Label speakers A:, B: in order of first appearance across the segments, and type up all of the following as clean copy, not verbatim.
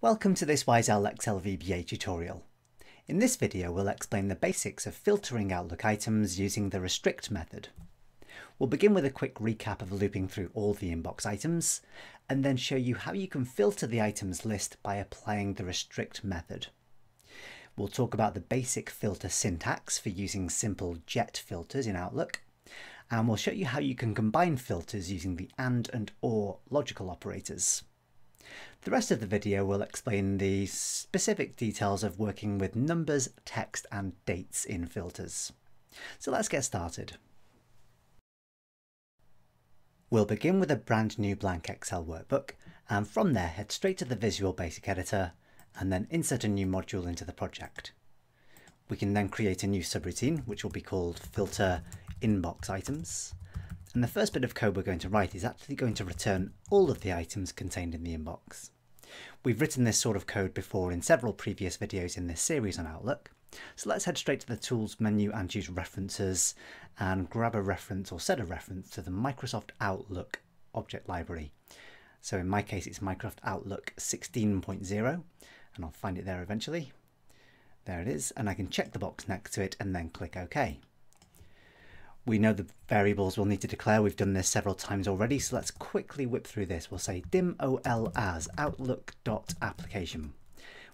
A: Welcome to this Wisel Excel VBA tutorial. In this video we'll explain the basics of filtering Outlook items using the restrict method. We'll begin with a quick recap of looping through all the inbox items, and then show you how you can filter the items list by applying the restrict method. We'll talk about the basic filter syntax for using simple jet filters in Outlook, and we'll show you how you can combine filters using the and or logical operators. The rest of the video will explain the specific details of working with numbers, text and dates in filters. So let's get started. We'll begin with a brand new blank Excel workbook, and from there head straight to the Visual Basic Editor and then insert a new module into the project. We can then create a new subroutine which will be called Filter Inbox Items. And the first bit of code we're going to write is actually going to return all of the items contained in the inbox. We've written this sort of code before in several previous videos in this series on Outlook, so let's head straight to the Tools menu and choose References and grab a reference or set a reference to the Microsoft Outlook object library. So in my case it's Microsoft Outlook 16.0 and I'll find it there eventually. There it is, and I can check the box next to it and then click OK. We know the variables we'll need to declare. We've done this several times already, so let's quickly whip through this. We'll say dim.ol as outlook.application.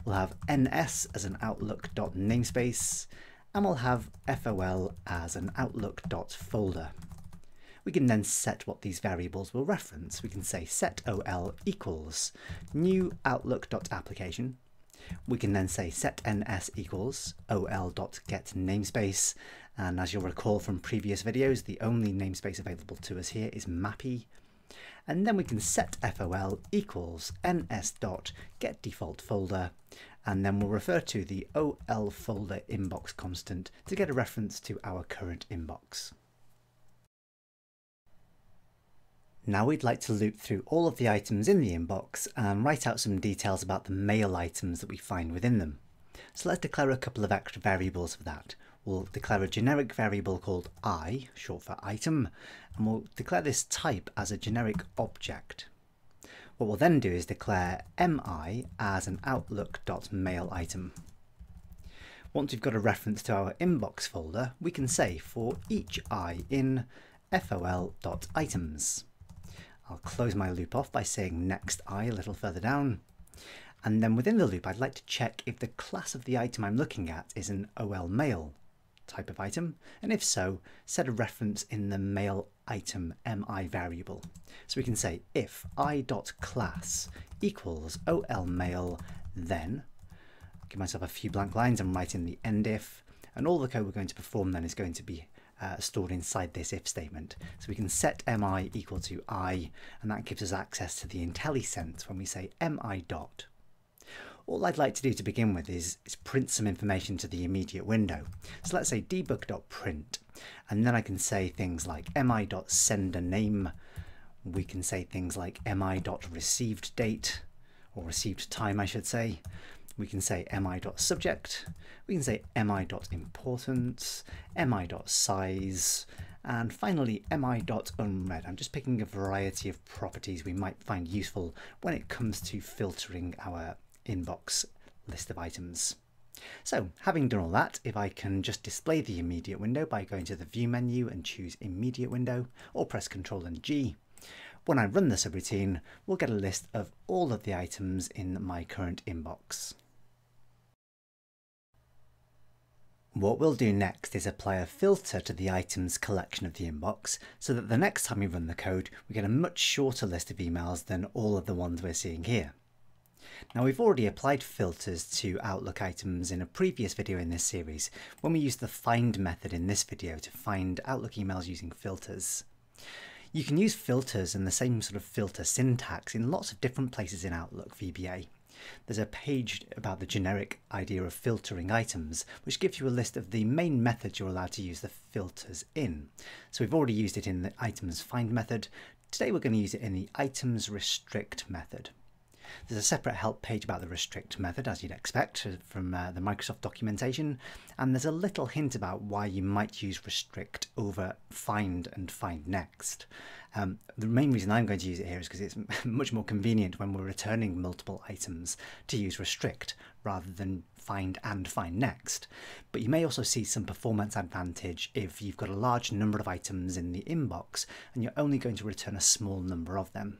A: We'll have ns as an outlook.namespace, and we'll have fol as an outlook.folder. We can then set what these variables will reference. We can say set ol equals new outlook.application. We can then say set ns equals ol.getNamespace, and as you'll recall from previous videos, the only namespace available to us here is mappy. And then we can set fol equals ns.getDefaultFolder, and then we'll refer to the ol folder inbox constant to get a reference to our current inbox. Now we'd like to loop through all of the items in the inbox and write out some details about the mail items that we find within them. So let's declare a couple of extra variables for that. We'll declare a generic variable called I, short for item, and we'll declare this type as a generic object. What we'll then do is declare mi as an outlook.mail-item. Once we've got a reference to our inbox folder, we can say for each I in fol.items. I'll close my loop off by saying next I a little further down. And then within the loop, I'd like to check if the class of the item I'm looking at is an OL mail type of item. And if so, set a reference in the mail item mi variable. So we can say if I.class equals OL mail, then give myself a few blank lines and write in the end if, and all the code we're going to perform then is going to be stored inside this if statement. So we can set mi equal to I, and that gives us access to the IntelliSense when we say mi dot. All I'd like to do to begin with is print some information to the immediate window. So let's say debug.print, and then I can say things like mi.senderName. We can say things like mi.received_date, or received time I should say. We can say mi.subject, we can say mi.importance, mi.size, and finally mi.unread. I'm just picking a variety of properties we might find useful when it comes to filtering our inbox list of items. So having done all that, if I can just display the immediate window by going to the View menu and choose Immediate Window, or press Ctrl and G, when I run the subroutine, we'll get a list of all of the items in my current inbox. What we'll do next is apply a filter to the items collection of the inbox so that the next time we run the code we get a much shorter list of emails than all of the ones we're seeing here. Now we've already applied filters to Outlook items in a previous video in this series when we used the find method in this video to find Outlook emails using filters. You can use filters and the same sort of filter syntax in lots of different places in Outlook VBA. There's a page about the generic idea of filtering items, which gives you a list of the main methods you're allowed to use the filters in. So we've already used it in the items find method. Today we're going to use it in the items restrict method. There's a separate help page about the restrict method, as you'd expect from the Microsoft documentation, and there's a little hint about why you might use restrict over find and find next. The main reason I'm going to use it here is because it's much more convenient when we're returning multiple items to use restrict rather than find and find next. But you may also see some performance advantage if you've got a large number of items in the inbox and you're only going to return a small number of them.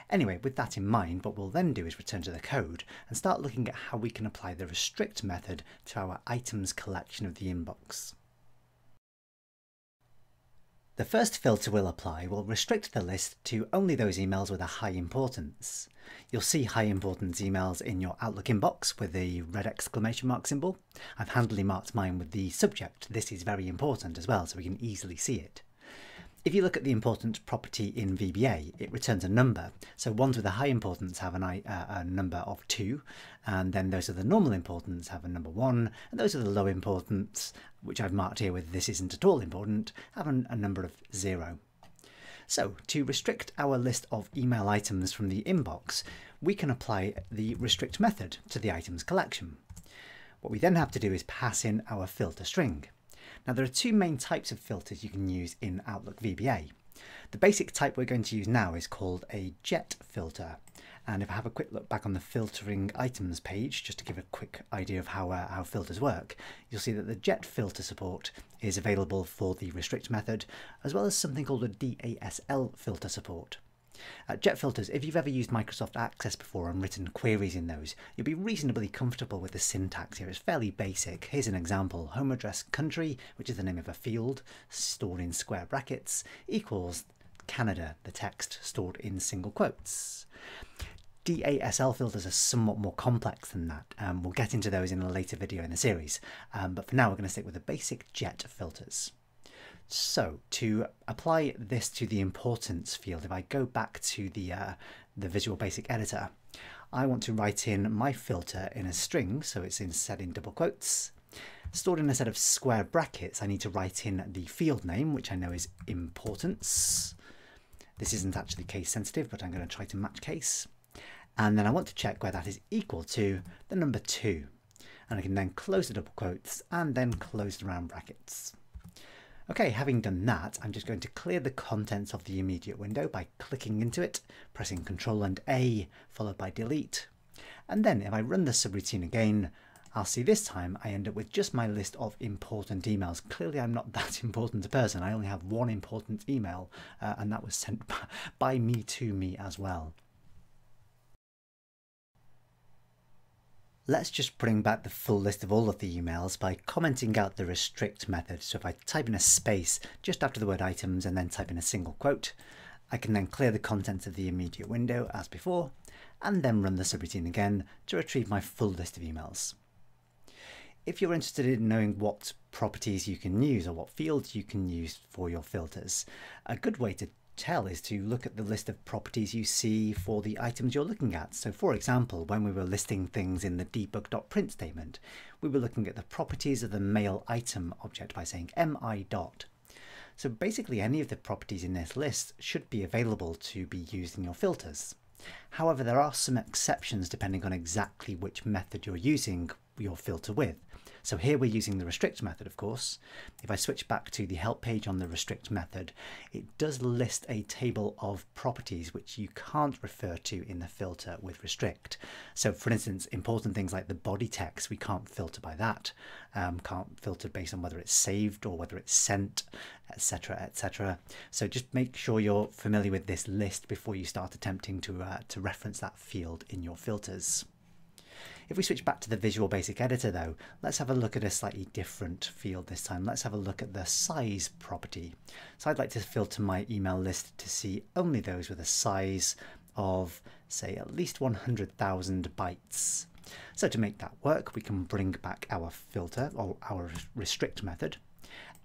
A: Anyway, with that in mind, what we'll then do is return to the code and start looking at how we can apply the restrict method to our items collection of the inbox. The first filter we'll apply will restrict the list to only those emails with a high importance. You'll see high importance emails in your Outlook inbox with the red exclamation mark symbol. I've handily marked mine with the subject "This is very important" as well, so we can easily see it. If you look at the important property in VBA, it returns a number. So ones with a high importance have a number of 2, and then those of the normal importance have a number 1, and those of the low importance, which I've marked here with "this isn't at all important," have a number of 0. So to restrict our list of email items from the inbox, we can apply the restrict method to the items collection. What we then have to do is pass in our filter string. Now there are two main types of filters you can use in Outlook VBA. The basic type we're going to use now is called a jet filter. And if I have a quick look back on the filtering items page, just to give a quick idea of how filters work, you'll see that the jet filter support is available for the restrict method, as well as something called a DASL filter support. Jet filters, if you've ever used Microsoft Access before and written queries in those, you'll be reasonably comfortable with the syntax here. It's fairly basic. Here's an example: home address country, which is the name of a field stored in square brackets, equals Canada, the text stored in single quotes. DASL filters are somewhat more complex than that. We'll get into those in a later video in the series, but for now we're going to stick with the basic jet filters. So to apply this to the importance field, if I go back to the Visual Basic Editor, I want to write in my filter in a string, so it's set in double quotes. Stored in a set of square brackets, I need to write in the field name, which I know is importance. This isn't actually case sensitive, but I'm going to try to match case. And then I want to check where that is equal to the number 2. And I can then close the double quotes and then close the round brackets. Okay, having done that, I'm just going to clear the contents of the immediate window by clicking into it, pressing Ctrl and A, followed by Delete. And then if I run the subroutine again, I'll see this time I end up with just my list of important emails. Clearly I'm not that important a person. I only have one important email, and that was sent by me to me as well. Let's just bring back the full list of all of the emails by commenting out the restrict method. So if I type in a space just after the word items and then type in a single quote, I can then clear the contents of the immediate window as before, and then run the subroutine again to retrieve my full list of emails. If you're interested in knowing what properties you can use or what fields you can use for your filters, a good way to tell is to look at the list of properties you see for the items you're looking at. So for example, when we were listing things in the debug.print statement, we were looking at the properties of the mail item object by saying mi dot. So basically any of the properties in this list should be available to be used in your filters. However, there are some exceptions depending on exactly which method you're using your filter with. So here we're using the restrict method, of course. If I switch back to the help page on the restrict method, it does list a table of properties which you can't refer to in the filter with restrict. So for instance, important things like the body text, we can't filter by that. Can't filter based on whether it's saved or whether it's sent, etc., etc. So just make sure you're familiar with this list before you start attempting to reference that field in your filters. If we switch back to the Visual Basic Editor though, let's have a look at a slightly different field this time. Let's have a look at the size property. So I'd like to filter my email list to see only those with a size of, say, at least 100,000 bytes. So to make that work, we can bring back our filter or our restrict method,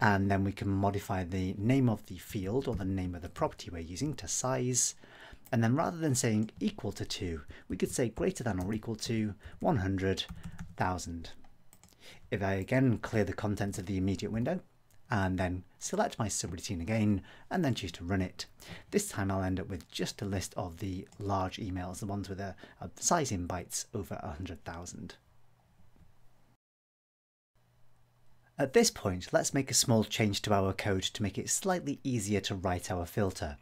A: and then we can modify the name of the field or the name of the property we're using to size. And then rather than saying equal to 2, we could say greater than or equal to 100,000. If I again clear the contents of the immediate window and then select my subroutine again, and then choose to run it. This time I'll end up with just a list of the large emails, the ones with a size in bytes over 100,000. At this point, let's make a small change to our code to make it slightly easier to write our filter.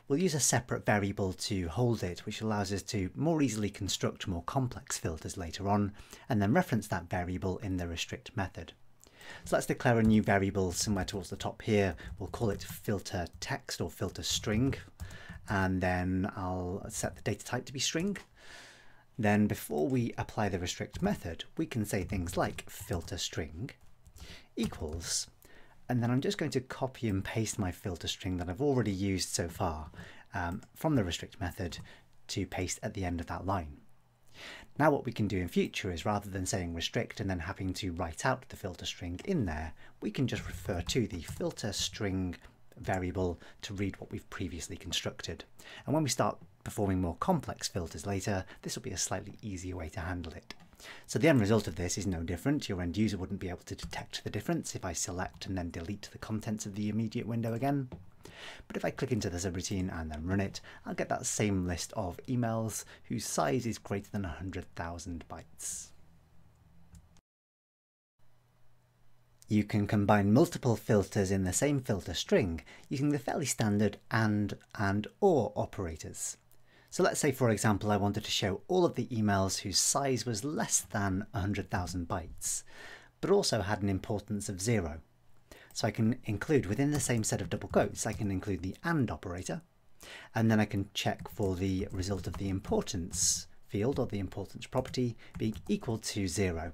A: We'll use a separate variable to hold it, which allows us to more easily construct more complex filters later on, and then reference that variable in the restrict method. So let's declare a new variable somewhere towards the top here. We'll call it filter text or filter string, and then I'll set the data type to be string. Then before we apply the restrict method, we can say things like filter string equals, and then I'm just going to copy and paste my filter string that I've already used so far from the restrict method to paste at the end of that line. Now what we can do in future is, rather than saying restrict and then having to write out the filter string in there, we can just refer to the filter string variable to read what we've previously constructed. And when we start performing more complex filters later, this will be a slightly easier way to handle it. So the end result of this is no different. Your end user wouldn't be able to detect the difference if I select and then delete the contents of the immediate window again. But if I click into the subroutine and then run it, I'll get that same list of emails whose size is greater than 100,000 bytes. You can combine multiple filters in the same filter string using the fairly standard and or operators. So let's say, for example, I wanted to show all of the emails whose size was less than 100,000 bytes, but also had an importance of 0. So I can include within the same set of double quotes, I can include the AND operator, and then I can check for the result of the importance field or the importance property being equal to 0.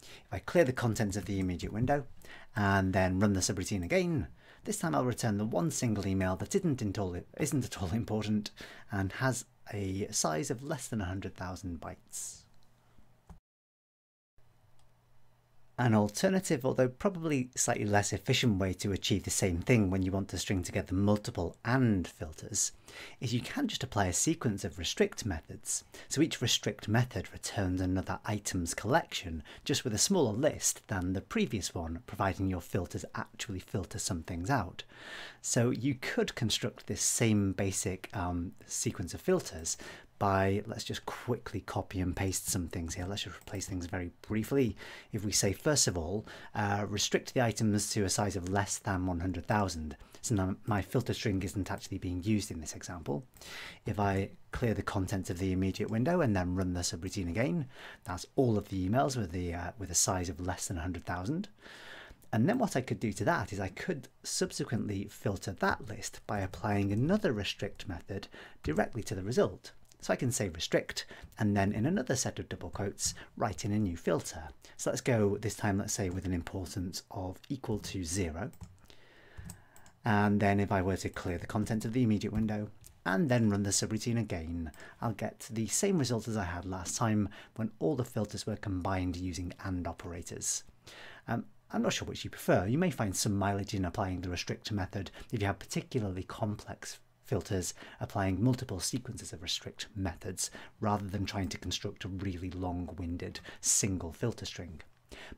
A: If I clear the contents of the immediate window and then run the subroutine again, this time I'll return the one single email that isn't at all important and has a size of less than 100,000 bytes. An alternative, although probably slightly less efficient way to achieve the same thing when you want to string together multiple AND filters, is you can just apply a sequence of restrict methods. So each restrict method returns another items collection, just with a smaller list than the previous one, providing your filters actually filter some things out. So you could construct this same basic sequence of filters by, let's just quickly copy and paste some things here. Let's just replace things very briefly. If we say, first of all, restrict the items to a size of less than 100,000. So now my filter string isn't actually being used in this example. If I clear the contents of the immediate window and then run the subroutine again, that's all of the emails with a size of less than 100,000. And then what I could do to that is I could subsequently filter that list by applying another restrict method directly to the result. So I can say restrict, and then in another set of double quotes, write in a new filter. So let's go this time, let's say with an importance of equal to 0. And then if I were to clear the content of the immediate window and then run the subroutine again, I'll get the same result as I had last time when all the filters were combined using AND operators. I'm not sure which you prefer. You may find some mileage in applying the restrict method if you have particularly complex filters applying multiple sequences of restrict methods rather than trying to construct a really long-winded single filter string.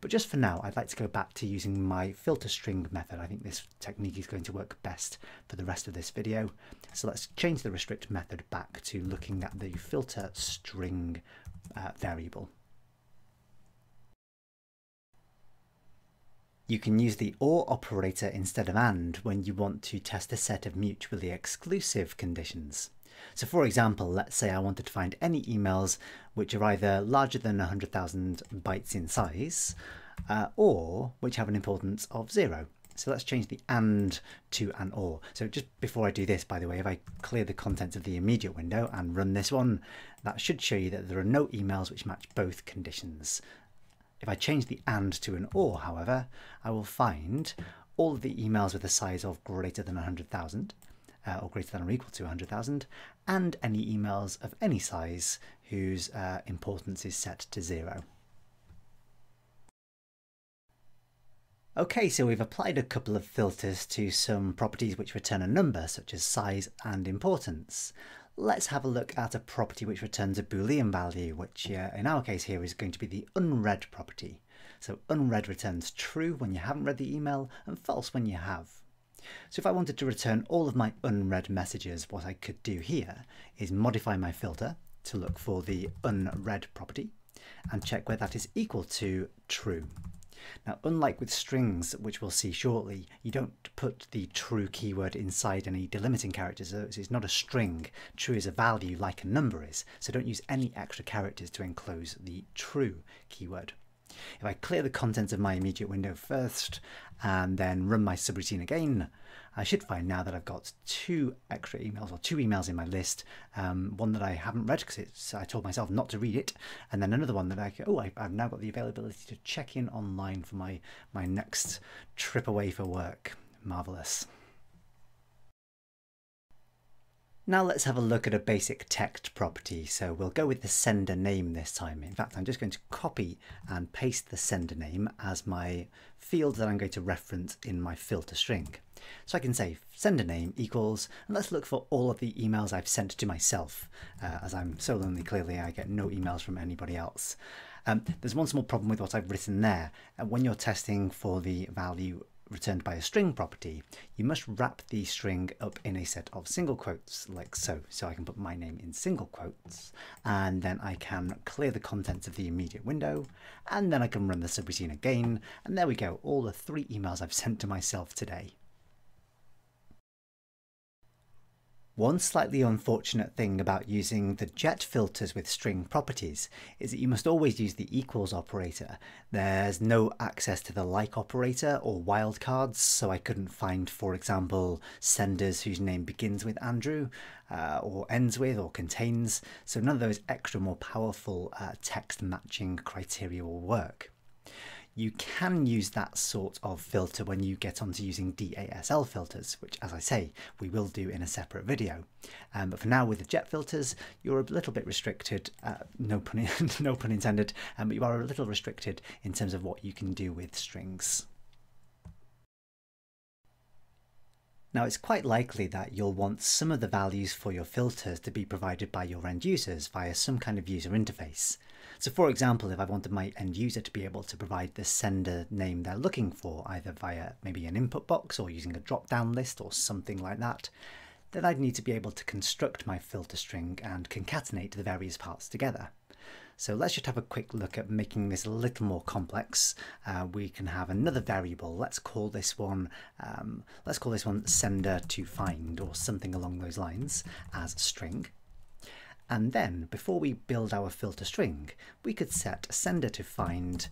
A: But just for now, I'd like to go back to using my filter string method. I think this technique is going to work best for the rest of this video. So let's change the restrict method back to looking at the filter string variable. You can use the OR operator instead of AND when you want to test a set of mutually exclusive conditions. So for example, let's say I wanted to find any emails which are either larger than 100,000 bytes in size or which have an importance of 0. So let's change the AND to an OR. So just before I do this, by the way, if I clear the contents of the immediate window and run this one, that should show you that there are no emails which match both conditions. If I change the AND to an OR, however, I will find all of the emails with a size of greater than 100,000 or greater than or equal to 100,000, and any emails of any size whose importance is set to 0. Okay, so we've applied a couple of filters to some properties which return a number, such as size and importance. Let's have a look at a property which returns a Boolean value, which in our case here is going to be the unread property. So unread returns true when you haven't read the email and false when you have. So if I wanted to return all of my unread messages, what I could do here is modify my filter to look for the unread property and check where that is equal to true. Now, unlike with strings, which we'll see shortly, you don't put the true keyword inside any delimiting characters. So it's not a string. True is a value like a number is. So don't use any extra characters to enclose the true keyword. If I clear the contents of my immediate window first and then run my subroutine again, I should find now that I've got two extra emails, or two emails in my list. One that I haven't read because I told myself not to read it, and then another one that I've now got the availability to check in online for my next trip away for work. Marvellous. Now let's have a look at a basic text property. So we'll go with the sender name this time. In fact, I'm just going to copy and paste the sender name as my field that I'm going to reference in my filter string. So I can say sender name equals, and let's look for all of the emails I've sent to myself. As I'm so lonely, clearly I get no emails from anybody else. There's one small problem with what I've written there. When you're testing for the value returned by a string property, you must wrap the string up in a set of single quotes like so. So I can put my name in single quotes, and then I can clear the contents of the immediate window, and then I can run the subroutine again, and there we go, all the 3 emails I've sent to myself today. One slightly unfortunate thing about using the jet filters with string properties is that you must always use the equals operator. There's no access to the like operator or wildcards, so I couldn't find, for example, senders whose name begins with Andrew or ends with or contains, so none of those extra more powerful text matching criteria will work. You can use that sort of filter when you get onto using DASL filters, which, as I say, we will do in a separate video. But for now, with the jet filters, you're a little bit restricted, no pun intended, but you are a little restricted in terms of what you can do with strings. Now, it's quite likely that you'll want some of the values for your filters to be provided by your end users via some kind of user interface. So for example, if I wanted my end user to be able to provide the sender name they're looking for, either via maybe an input box or using a drop-down list or something like that, then I'd need to be able to construct my filter string and concatenate the various parts together. So let's just have a quick look at making this a little more complex. We can have another variable. Let's call this one sender to find or something along those lines as string. And then before we build our filter string, we could set sender to find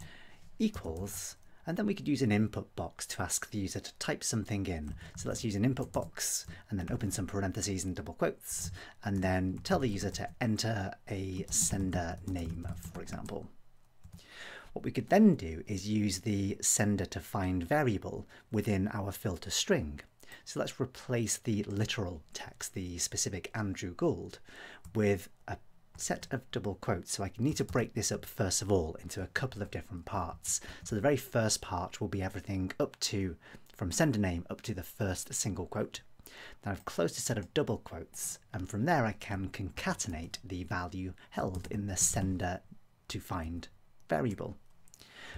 A: equals, and then we could use an input box to ask the user to type something in. So let's use an input box and then open some parentheses and double quotes, and then tell the user to enter a sender name, for example. What we could then do is use the sender to find variable within our filter string. So let's replace the literal text, the specific Andrew Gould, with a set of double quotes. So I need to break this up first of all into a couple of different parts. So the very first part will be everything up to, from sender name up to the first single quote. Then I've closed a set of double quotes, and from there I can concatenate the value held in the sender to find variable.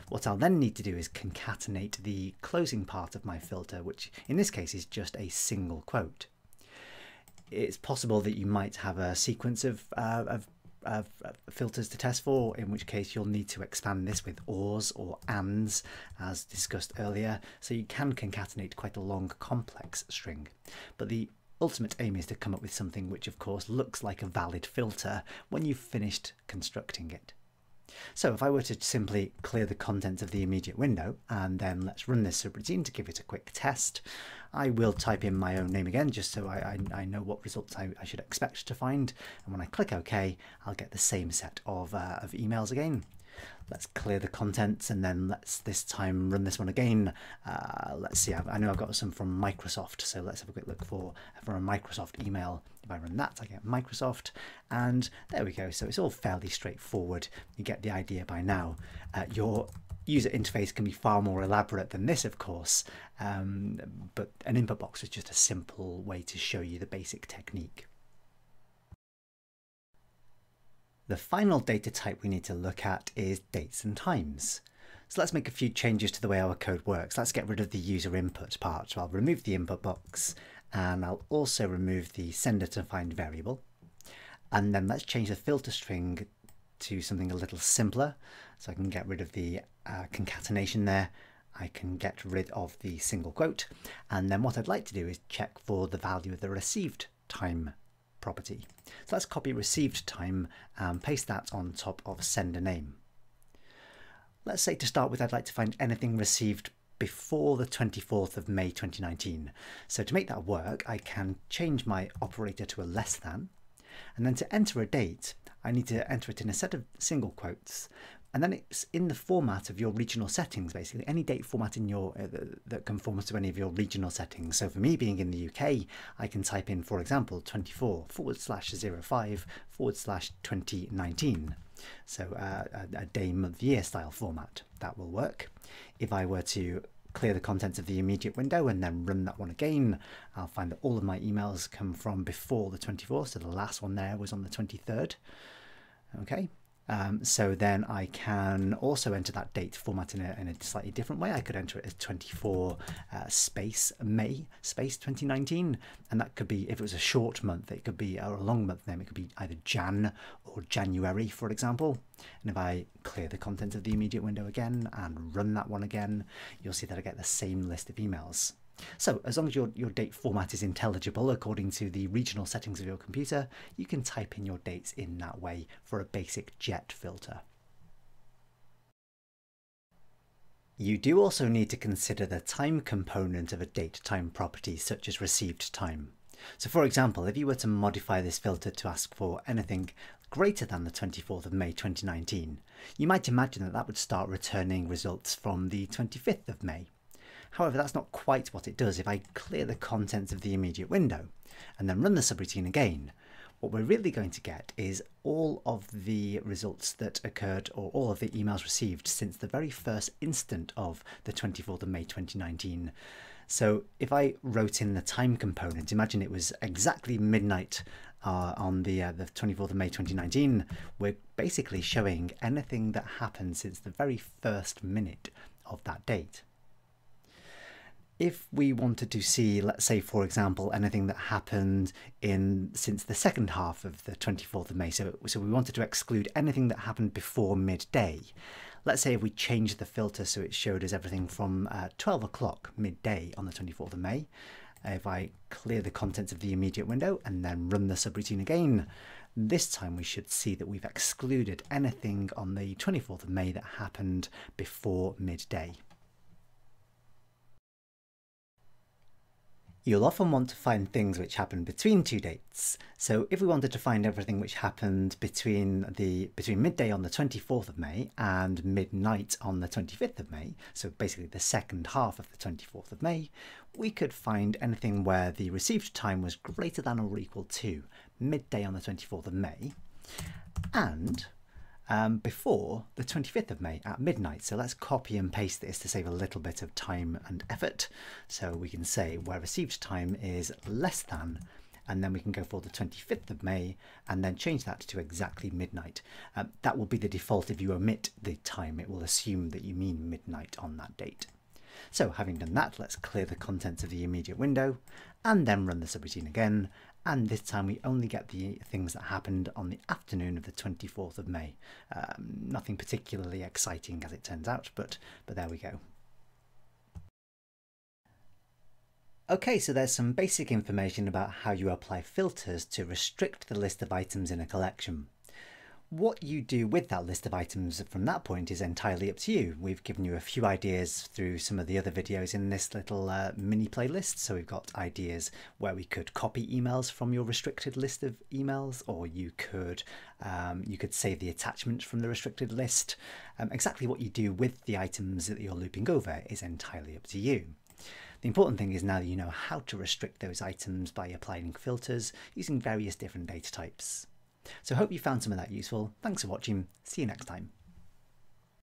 A: What I'll then need to do is concatenate the closing part of my filter, which in this case is just a single quote. It's possible that you might have a sequence of filters to test for, in which case you'll need to expand this with ors or ands, as discussed earlier, so you can concatenate quite a long, complex string. But the ultimate aim is to come up with something which, of course, looks like a valid filter when you've finished constructing it. So if I were to simply clear the contents of the immediate window and then let's run this subroutine to give it a quick test, I will type in my own name again just so I know what results I should expect to find, and when I click OK I'll get the same set of emails again. Let's clear the contents and then let's this time run this one again. Let's see, I know I've got some from Microsoft, so let's have a quick look for a Microsoft email. If I run that, I get Microsoft, and there we go. So it's all fairly straightforward. You get the idea by now. Your user interface can be far more elaborate than this, of course, but an input box is just a simple way to show you the basic technique. The final data type we need to look at is dates and times. So let's make a few changes to the way our code works. Let's get rid of the user input part. So I'll remove the input box, and I'll also remove the sender to find variable. And then let's change the filter string to something a little simpler. So I can get rid of the concatenation there. I can get rid of the single quote. And then what I'd like to do is check for the value of the received time property. So let's copy received time and paste that on top of sender name. Let's say to start with, I'd like to find anything received before the 24th of May 2019. So to make that work, I can change my operator to a less than, and then to enter a date, I need to enter it in a set of single quotes, and then it's in the format of your regional settings, basically any date format in your that conforms to any of your regional settings. So for me, being in the UK, I can type in, for example, 24/05/2019. So a day, month, year style format. That will work. If I were to clear the contents of the immediate window and then run that one again, I'll find that all of my emails come from before the 24th. So the last one there was on the 23rd. Okay. So then I can also enter that date format in a slightly different way. I could enter it as 24 space May space 2019, and that could be, if it was a short month, it could be, or a long month name, it could be either Jan or January, for example. And if I clear the content of the immediate window again and run that one again, you'll see that I get the same list of emails. So as long as your date format is intelligible according to the regional settings of your computer, you can type in your dates in that way for a basic jet filter. You do also need to consider the time component of a date time property, such as received time. So for example, if you were to modify this filter to ask for anything greater than the 24th of May 2019, you might imagine that that would start returning results from the 25th of May. However, that's not quite what it does. If I clear the contents of the immediate window and then run the subroutine again, what we're really going to get is all of the results that occurred, or all of the emails received since the very first instant of the 24th of May 2019. So if I wrote in the time component, imagine it was exactly midnight on the 24th of May 2019, we're basically showing anything that happened since the very first minute of that date. If we wanted to see, let's say, for example, anything that happened since the second half of the 24th of May, so we wanted to exclude anything that happened before midday. Let's say if we changed the filter so it showed us everything from 12 o'clock midday on the 24th of May. If I clear the contents of the immediate window and then run the subroutine again, this time we should see that we've excluded anything on the 24th of May that happened before midday. You'll often want to find things which happen between two dates. So if we wanted to find everything which happened between midday on the 24th of May and midnight on the 25th of May, so basically the second half of the 24th of May, we could find anything where the received time was greater than or equal to midday on the 24th of May and before the 25th of May at midnight. So let's copy and paste this to save a little bit of time and effort. So we can say where received time is less than, and then we can go for the 25th of May and then change that to exactly midnight. That will be the default. If you omit the time, it will assume that you mean midnight on that date. So having done that, let's clear the contents of the immediate window and then run the subroutine again. And this time we only get the things that happened on the afternoon of the 24th of May. Nothing particularly exciting as it turns out, but there we go. Okay, so there's some basic information about how you apply filters to restrict the list of items in a collection. What you do with that list of items from that point is entirely up to you. We've given you a few ideas through some of the other videos in this little mini playlist. So we've got ideas where we could copy emails from your restricted list of emails, or you could save the attachment from the restricted list. Exactly what you do with the items that you're looping over is entirely up to you. The important thing is now that you know how to restrict those items by applying filters using various different data types. So I hope you found some of that useful. Thanks for watching. See you next time.